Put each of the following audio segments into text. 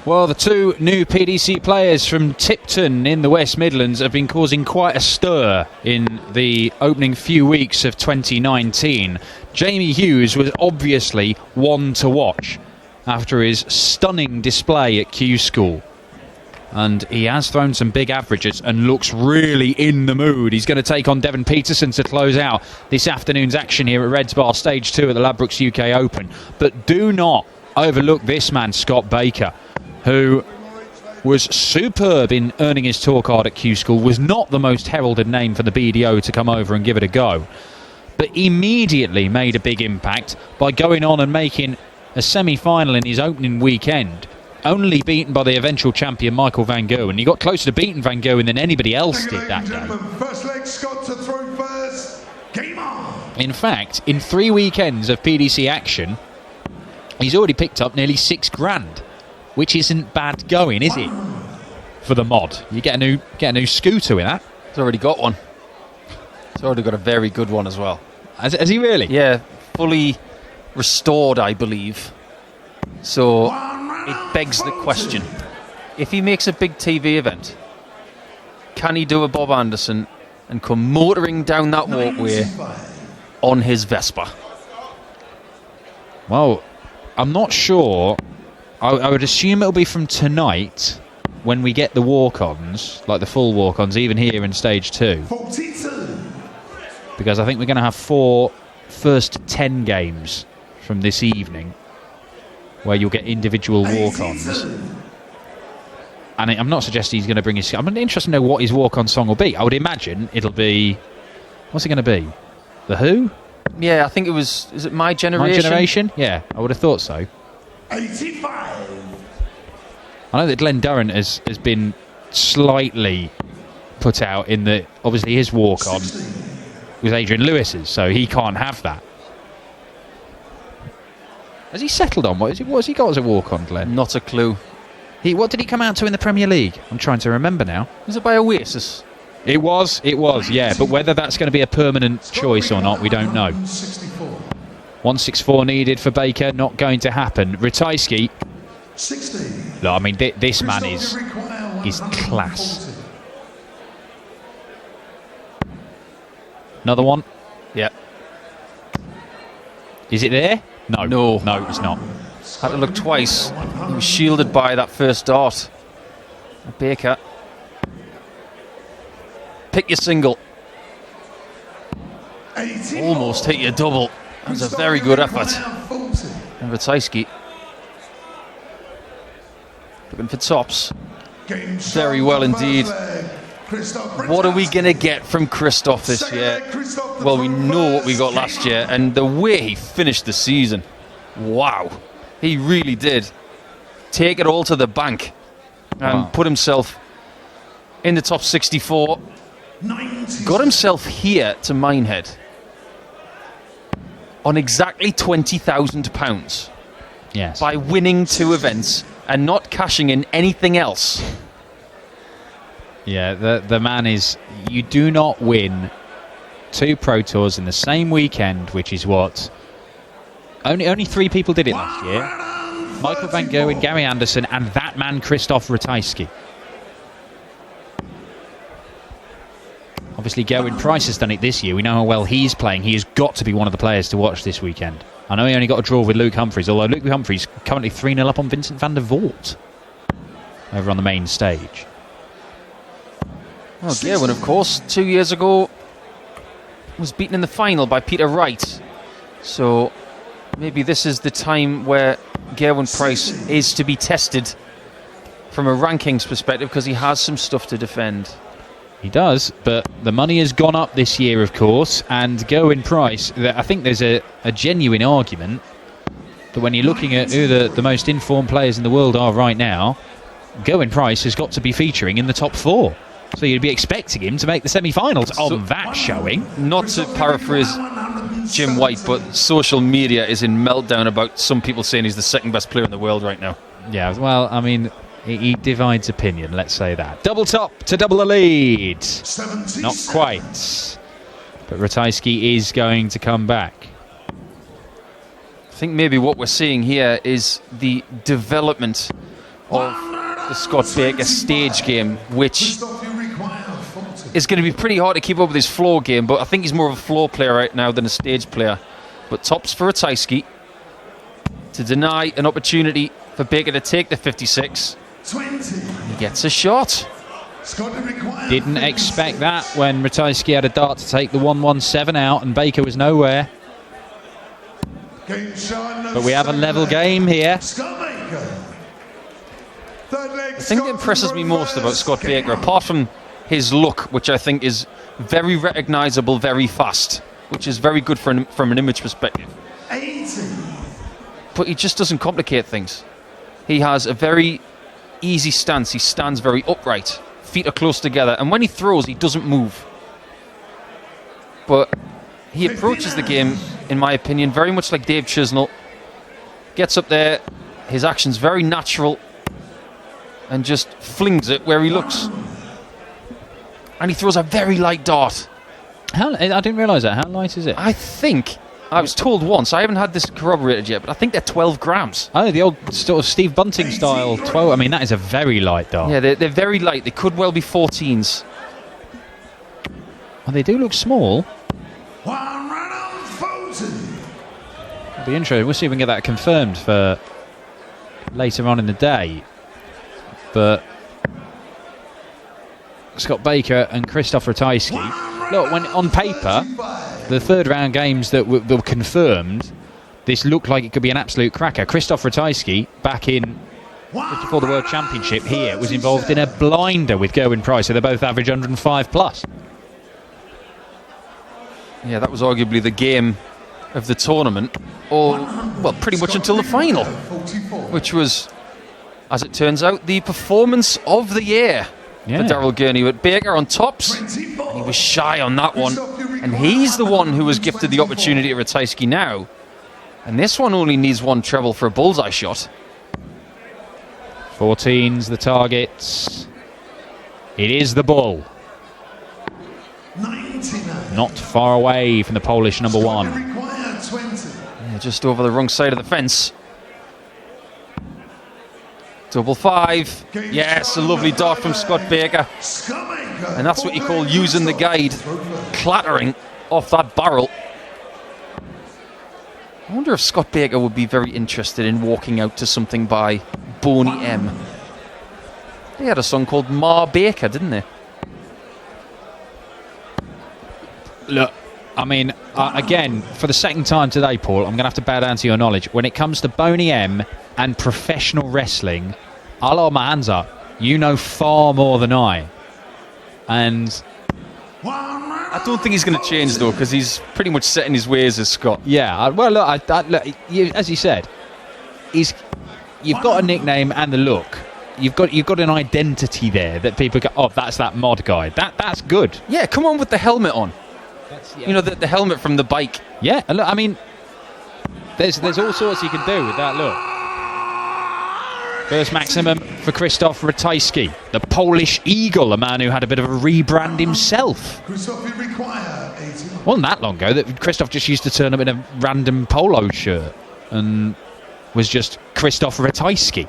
Well, the two new PDC players from Tipton in the West Midlands have been causing quite a stir in the opening few weeks of 2019. Jamie Hughes was obviously one to watch after his stunning display at Q School. And he has thrown some big averages and looks really in the mood. He's going to take on Devon Peterson to close out this afternoon's action here at Reds Bar Stage 2 at the Ladbrokes UK Open. But do not overlook this man, Scott Baker, who was superb in earning his tour card at Q School, was not the most heralded name for the BDO to come over and give it a go, but immediately made a big impact by going on and making a semi-final in his opening weekend, only beaten by the eventual champion Michael Van Gogh, and he got closer to beating Van Gogh than anybody else did that day. First leg, Scott to throw first. Game on. In fact, in 3 weekends of PDC action, he's already picked up nearly $6,000. Which isn't bad going, is it? For the mod, you get a new scooter with that. He's already got one. He's already got a very good one as well. Has he really? Yeah, fully restored, I believe. So it begs the question: if he makes a big TV event, can he do a Bob Anderson and come motoring down that walkway on his Vespa? Well, I'm not sure. I would assume it'll be from tonight when we get the walk-ons, like the full walk-ons, even here in Stage 2. 42. Because I think we're going to have 4 first 10 games from this evening where you'll get individual walk-ons. And I'm not suggesting he's going to bring his... I'm interested to know what his walk-on song will be. I would imagine it'll be... What's it going to be? The Who? Yeah, I think it was... Is it My Generation? My Generation? Yeah, I would have thought so. 85. I know that Glenn Durrant has been slightly put out in the... Obviously, his walk-on was Adrian Lewis's, so he can't have that. Has he settled on? What has he got as a walk-on, Glenn? Not a clue. What did he come out to in the Premier League? I'm trying to remember now. Was it by Oasis? It was, yeah. But whether that's going to be a permanent choice or not, we don't know. 164 needed for Baker, not going to happen. Ratajski. 60. No, I mean, this man is class. Another one? Yeah. Is it there? No, it's not. Had to look twice. He was shielded by that first dart. Baker. Pick your single. 80. Almost hit your double. That was a very good effort. And Ratajski looking for tops. Very well indeed. What are we going to get from Krzysztof this year? Well, we know what we got last year, and the way he finished the season. Wow. He really did take it all to the bank and put himself in the top 64. Got himself here to Minehead on exactly £20,000. Yes. By winning 2 events and not cashing in anything else. Yeah, the man is... You do not win 2 Pro Tours in the same weekend, which is what... Only 3 people did it last year. Michael Van Gogh and Gary Anderson and that man Krzysztof Ratajski. Obviously, Gerwyn Price has done it this year. We know how well he's playing. He has got to be one of the players to watch this weekend. I know he only got a draw with Luke Humphries, although Luke Humphries currently 3-0 up on Vincent van der Voort over on the main stage. Well, Gerwyn, of course, 2 years ago was beaten in the final by Peter Wright. So maybe this is the time where Gerwyn Price is to be tested from a rankings perspective, because he has some stuff to defend. He does, but the money has gone up this year, of course, and Gerwyn Price, I think there's a genuine argument that when you're looking at who the most informed players in the world are right now, Gerwyn Price has got to be featuring in the top 4. So you'd be expecting him to make the semi-finals on that showing. Not to paraphrase Jim White, but social media is in meltdown about some people saying he's the second best player in the world right now. Yeah, well, I mean... He divides opinion, let's say that. Double top to double the lead. 77. Not quite. But Ratajski is going to come back. I think maybe what we're seeing here is the development of the Scott Baker stage game, which is going to be pretty hard to keep up with his floor game, but I think he's more of a floor player right now than a stage player. But tops for Ratajski to deny an opportunity for Baker to take the 56. 20. He gets a shot. Didn't expect that when Ratajski had a dart to take the 117 out and Baker was nowhere. But we have a level game here. The thing that impresses me most about Scott Baker, apart from his look, which I think is very recognisable, very fast, which is very good from an image perspective. 80. But he just doesn't complicate things. He has a very easy stance. He stands very upright. Feet are close together. And when he throws, he doesn't move. But he approaches the game, in my opinion, very much like Dave Chisnell. Gets up there. His action's very natural. And just flings it where he looks. And he throws a very light dart. I didn't realise that. How light is it? I think, I was told once, I haven't had this corroborated yet, but I think they're 12 grams. Oh, the old sort of Steve Bunting style 12. I mean, that is a very light dart. Yeah, they're very light. They could well be 14s. Well, they do look small. 140. It'll be interesting. We'll see if we can get that confirmed for later on in the day. But Scott Baker and Krzysztof Ratajski. Look, when on paper, the third round games that were confirmed, this looked like it could be an absolute cracker. Krzysztof Ratajski, back in just before the World Championship here, was involved in a blinder with Gerwin Price, so they both average 105 plus. Yeah, that was arguably the game of the tournament, or, well, pretty much until the final, which was, as it turns out, the performance of the year for Daryl Gurney, with Baker on tops. He was shy on that one, and he's the one who was gifted the opportunity to Ratajski now. And this one only needs one treble for a bullseye shot. 14's the targets. It is the bull. 99. Not far away from the Polish number one. Yeah, just over the wrong side of the fence. Double five. Yes, a lovely dart from Scott Baker. And that's what you call using the guide. Clattering off that barrel. I wonder if Scott Baker would be very interested in walking out to something by Boney M. They had a song called Ma Baker, didn't they? Look, I mean, again, for the second time today, Paul, I'm going to have to bow down to your knowledge. When it comes to Boney M and professional wrestling, I'll hold my hands up. You know far more than I. And I don't think he's going to change, though, because he's pretty much set in his ways as Scott. yeah, well, look, as you said, you've got a nickname and the look. You've got an identity there that people go, oh, that's that mod guy. That's good. Yeah, come on with the helmet on. You know, the helmet from the bike. Yeah, and look, I mean, there's all sorts you can do with that look. First maximum for Krzysztof Ratajski, the Polish Eagle, a man who had a bit of a rebrand himself. Wasn't that long ago that Krzysztof just used to turn up in a random polo shirt and was just Krzysztof Ratajski.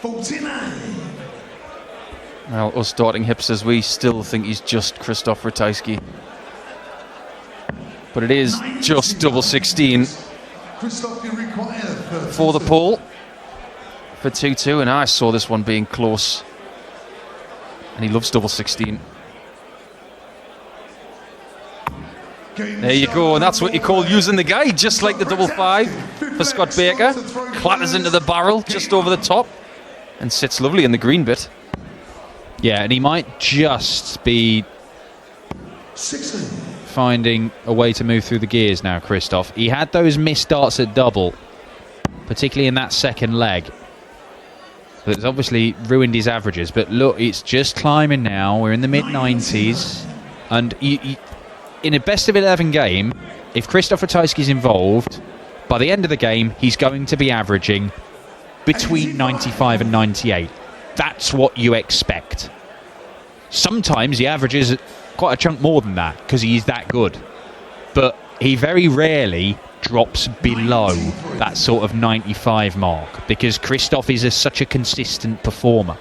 49. Well, us starting hipsters, we still think he's just Krzysztof Ratajski. But it is just double 16 for the pole for 2-2, and I saw this one being close. And he loves double 16. There you go, and that's what you call using the guide, just like the double five for Scott Baker. Clatters into the barrel just over the top and sits lovely in the green bit. Yeah, and he might just be 16. finding a way to move through the gears now, Krzysztof. He had those missed darts at double, particularly in that second leg. That's obviously ruined his averages, but look, it's just climbing now. We're in the mid-90s, and in a best-of-11 game, if Krzysztof Ratajski's involved, by the end of the game, he's going to be averaging between 95 and 98. That's what you expect. Sometimes he averages quite a chunk more than that because he's that good. But he very rarely drops below that sort of 95 mark, because Krzysztof is such a consistent performer.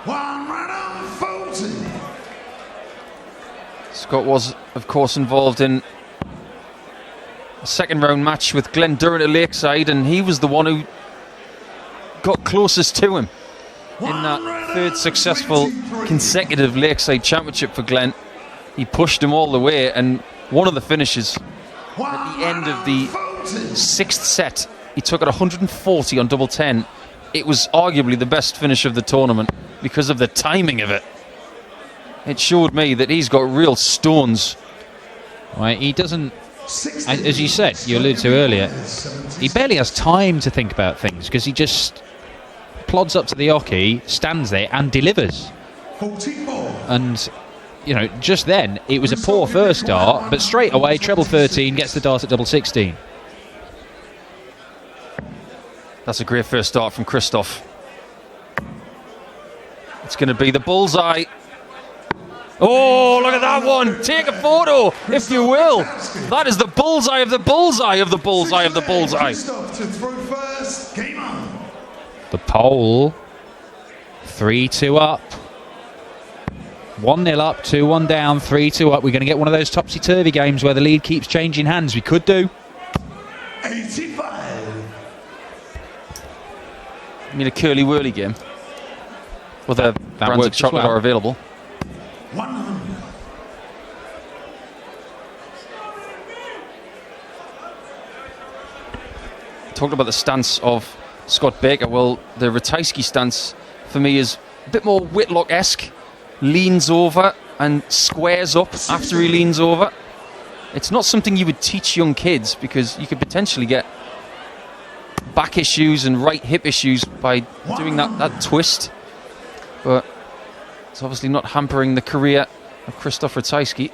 140. Scott was, of course, involved in a second round match with Glen Durrant at Lakeside, and he was the one who got closest to him in that third successful consecutive Lakeside Championship for Glen. He pushed him all the way, and one of the finishes at the end of the 6th set, he took it 140 on double 10. It was arguably the best finish of the tournament because of the timing of it. It showed me that he's got real stones. Right, he doesn't, as you said, you alluded to earlier, he barely has time to think about things, because he just plods up to the hockey, stands there and delivers. 44. And, you know, just then it was a poor first start, but straight away treble 13 gets the dart at double 16. That's a great first start from Krzysztof. It's going to be the bullseye. Oh, look at that one. Take a photo, if you will. That is the bullseye of the bullseye of the bullseye of the bullseye. Krzysztof to throw first. Game on. The pole. 3-2 up. 1-0 up, 2-1 down, 3-2 up. We're going to get one of those topsy-turvy games where the lead keeps changing hands. We could do. 85. You mean a curly-whirly game? Well, the brands of works as chocolate well. are available. 100. Talked about the stance of Scott Baker. Well, the Ratajski stance for me is a bit more Whitlock-esque. Leans over and squares up after he leans over. It's not something you would teach young kids, because you could potentially get back issues and right hip issues by doing that twist. But it's obviously not hampering the career of Krzysztof Ratajski.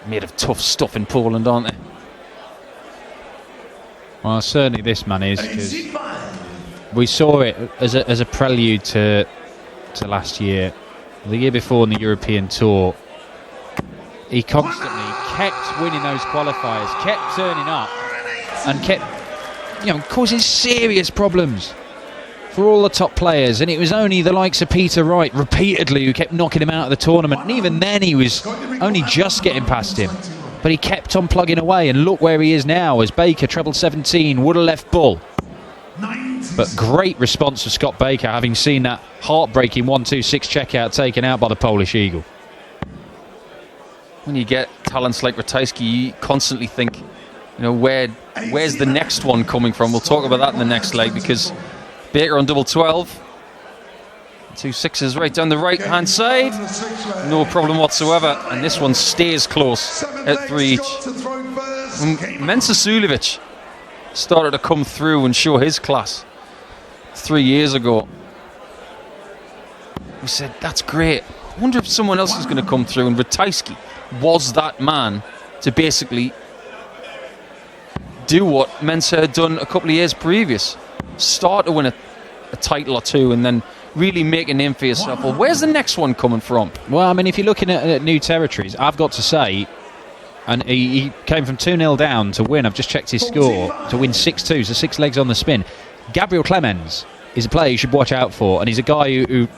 Made of tough stuff in Poland, aren't they? Well, certainly this man is, because 85. we saw it as a prelude to last year. The year before in the European Tour, he constantly kept winning those qualifiers, kept turning up, and kept, you know, causing serious problems for all the top players. And it was only the likes of Peter Wright repeatedly who kept knocking him out of the tournament, and even then he was only just getting past him. But he kept on plugging away, and look where he is now as Baker treble 17, would have left bull. But great response for Scott Baker, having seen that heartbreaking 1-2-6 checkout taken out by the Polish Eagle. When you get talents like Ratajski, you constantly think, you know, where's the next one coming from? We'll talk about that in the next leg, because Baker on double 12. 2 6s right down the right-hand side. No problem whatsoever. And this one stays close at 3 each. Mensa Sulevic started to come through and show his class 3 years ago. We said, that's great. I wonder if someone else is going to come through. And Ratajski was that man to basically do what Mensa had done a couple of years previous. Start to win a title or two and then really make a name for yourself. Well, where's the next one coming from? Well, I mean, if you're looking at new territories, I've got to say, and he came from 2-0 down to win. I've just checked his score to win 6-2, so 6 legs on the spin. Gabriel Clemens is a player you should watch out for, and he's a guy who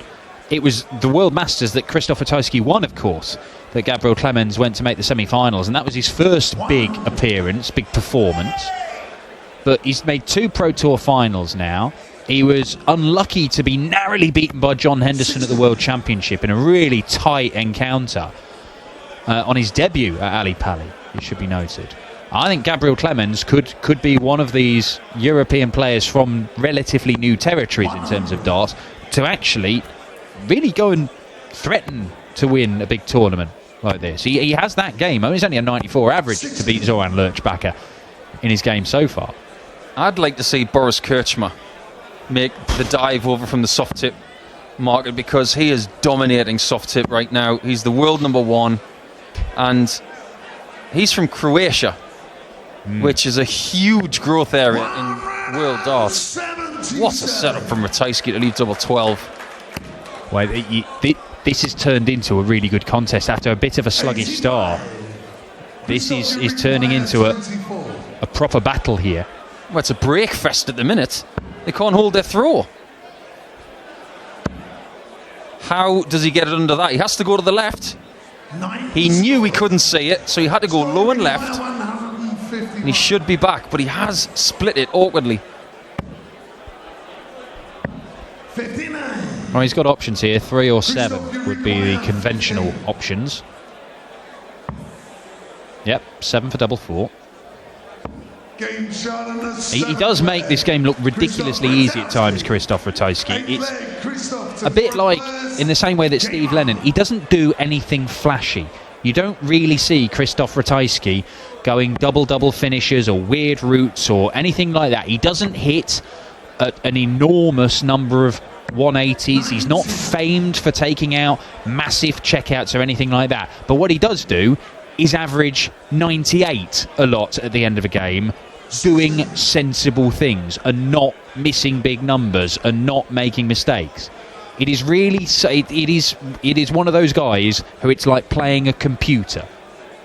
it was the World Masters that Krzysztof Ratajski won, of course, that Gabriel Clemens went to make the semi-finals, and that was his first big appearance, big performance. But he's made 2 Pro Tour finals now. He was unlucky to be narrowly beaten by John Henderson at the World Championship in a really tight encounter on his debut at Ali Pali, it should be noted. I think Gabriel Clemens could be one of these European players from relatively new territories in terms of darts to actually really go and threaten to win a big tournament like this. He has that game. I mean, he's only a 94 average to beat Zoran Lurchbacher in his game so far. I'd like to see Boris Kirchmer make the dive over from the soft tip market, because he is dominating soft tip right now. He's the world #1, and he's from Croatia, which is a huge growth area in world darts. What a setup from Ratajski to leave double 12. Well, this has turned into a really good contest after a bit of a sluggish start. This is turning into a proper battle here. Well, it's a break fest at the minute. They can't hold their throw. How does he get it under that? He has to go to the left. He knew he couldn't see it, so he had to go low and left. And he should be back, but he has split it awkwardly. Well, he's got options here. 3 or 7 would be the conventional options. Yep, 7 for double 4. He does make this game look ridiculously easy at times, Krzysztof Ratajski. It's a bit like, in the same way that Steve Lennon, he doesn't do anything flashy. You don't really see Krzysztof Ratajski going double-double finishes or weird routes or anything like that. He doesn't hit an enormous number of 180s. He's not famed for taking out massive checkouts or anything like that. But what he does do is average 98 a lot at the end of a game, doing sensible things and not missing big numbers and not making mistakes. It is really, it is one of those guys who it's like playing a computer.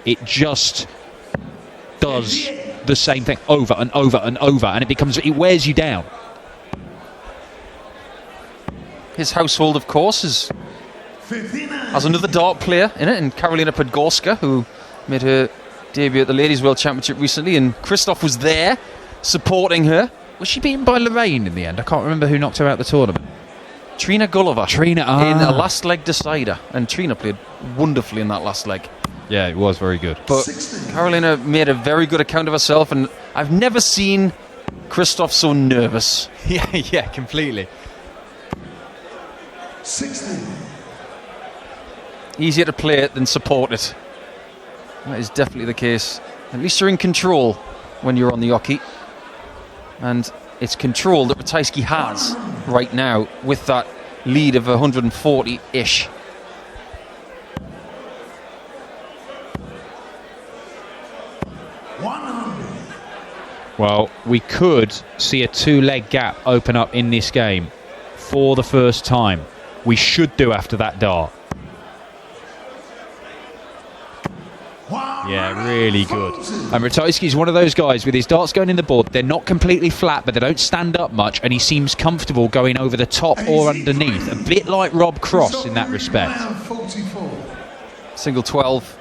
It just does the same thing over and over and over, and it wears you down. His household, of course, has another dart player in it, and Karolina Podgorska, who made her debut at the Ladies World Championship recently, and Krzysztof was there supporting her. Was she beaten by Lorraine in the end? I can't remember who knocked her out of the tournament. Trina Gulliver. In a last leg decider, and Trina played wonderfully in that last leg. Yeah, it was very good. But Karolina made a very good account of herself, and I've never seen Krzysztof so nervous. Yeah, completely. 16. Easier to play it than support it. That is definitely the case. At least you're in control when you're on the hockey. And it's control that Ratajski has right now with that lead of 140-ish. Well, we could see a 2-leg gap open up in this game for the first time. We should do after that dart. Yeah, really good. And Ratajski's one of those guys with his darts going in the board. They're not completely flat, but they don't stand up much, and he seems comfortable going over the top or underneath. A bit like Rob Cross in that respect. Single 12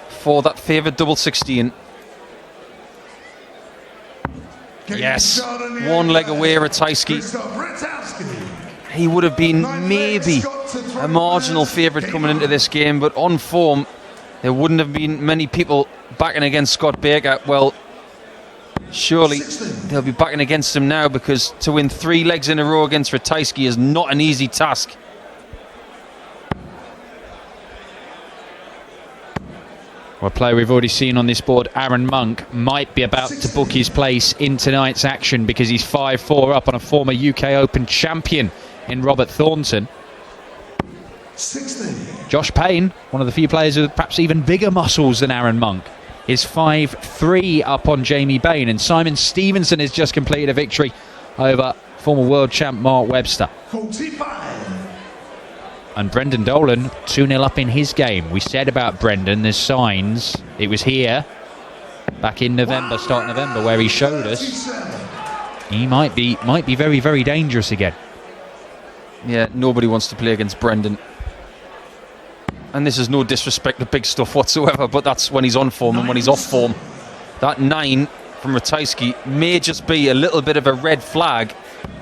for that favoured double 16. Yes, 1 leg away, Ratajski. He would have been maybe a marginal favourite coming into this game, but on form, there wouldn't have been many people backing against Scott Baker. Well, surely they'll be backing against him now, because to win 3 legs in a row against Ratajski is not an easy task. Well, a player we've already seen on this board, Aaron Monk, might be about to book his place in tonight's action, because he's 5-4 up on a former UK Open champion in Robert Thornton. 16. Josh Payne, one of the few players with perhaps even bigger muscles than Aaron Monk, is 5-3 up on Jamie Bain, and Simon Stevenson has just completed a victory over former world champ Mark Webster. 45. And Brendan Dolan 2-0 up in his game. We said about Brendan, there's signs. It was here back in November, start November, where he showed us he might be very, very dangerous again. Yeah, nobody wants to play against Brendan. And this is no disrespect to big stuff whatsoever, but that's when he's on form and when he's off form. That 9 from Ratajski may just be a little bit of a red flag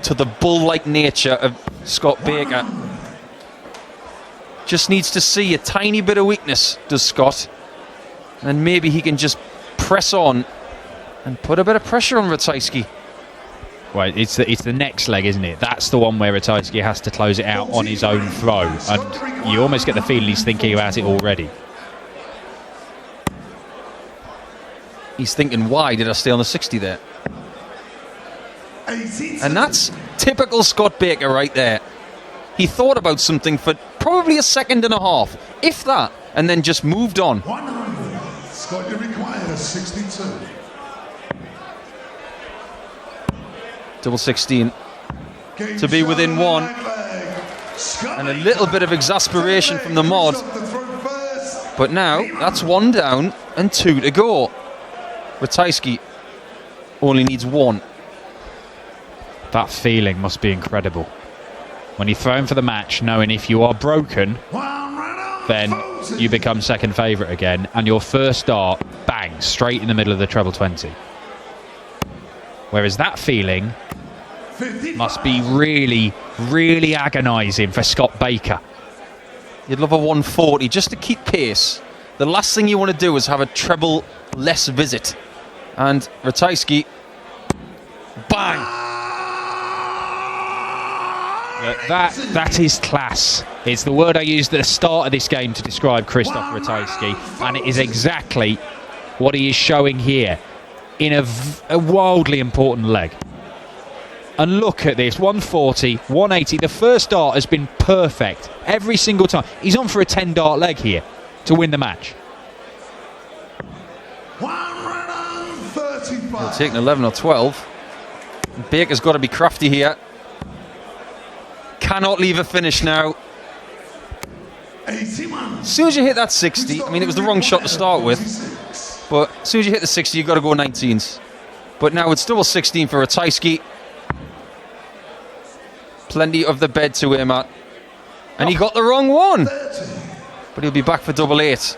to the bull-like nature of Scott Baker. Just needs to see a tiny bit of weakness, does Scott. And maybe he can just press on and put a bit of pressure on Ratajski. Well, it's the next leg, isn't it? That's the one where Ratajski has to close it out on his own throw. And you almost get the feeling he's thinking about it already. He's thinking, why did I stay on the 60 there? And that's typical Scott Baker right there. He thought about something for probably a second and a half, if that, and then just moved on. 100. Scott, you require 62. Double 16 to be within 1, and a little bit of exasperation from the mod. But now, that's 1 down and 2 to go. Ratajski only needs 1. That feeling must be incredible. When you throw in for the match, knowing if you are broken, then you become second favourite again, and your first start, bang, straight in the middle of the treble 20. Whereas that feeling must be really, really agonising for Scott Baker. You'd love a 140 just to keep pace. The last thing you want to do is have a treble less visit. And Ratajski, bang! That is class. It's the word I used at the start of this game to describe Krzysztof Ratajski, and it is exactly what he is showing here in a wildly important leg. And look at this, 140, 180. The first dart has been perfect every single time. He's on for a 10-dart leg here to win the match. He'll take an 11 or 12. Baker's got to be crafty here. Cannot leave a finish now. As soon as you hit that 60, I mean, it was the wrong shot to start with, but as soon as you hit the 60, you've got to go 19s. But now it's double 16 for Ratajski. Plenty of the bed to aim at. And he got the wrong one. But he'll be back for double 8.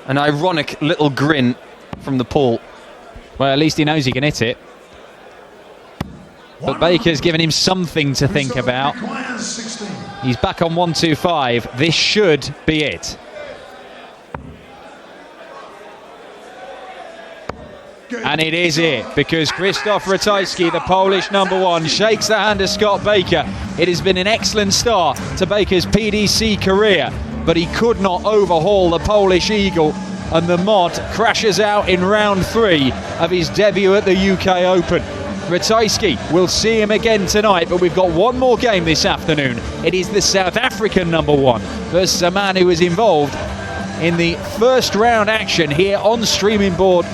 An ironic little grin from the pole. Well, at least he knows he can hit it. But Baker's given him something to think about. He's back on 125. This should be it. And it is it, because Krzysztof Ratajski, the Polish #1, shakes the hand of Scott Baker. It has been an excellent start to Baker's PDC career, but he could not overhaul the Polish Eagle, and the mod crashes out in round 3 of his debut at the UK Open. Ratajski, we'll see him again tonight, but we've got one more game this afternoon. It is the South African #1 versus a man who was involved in the first round action here on streaming board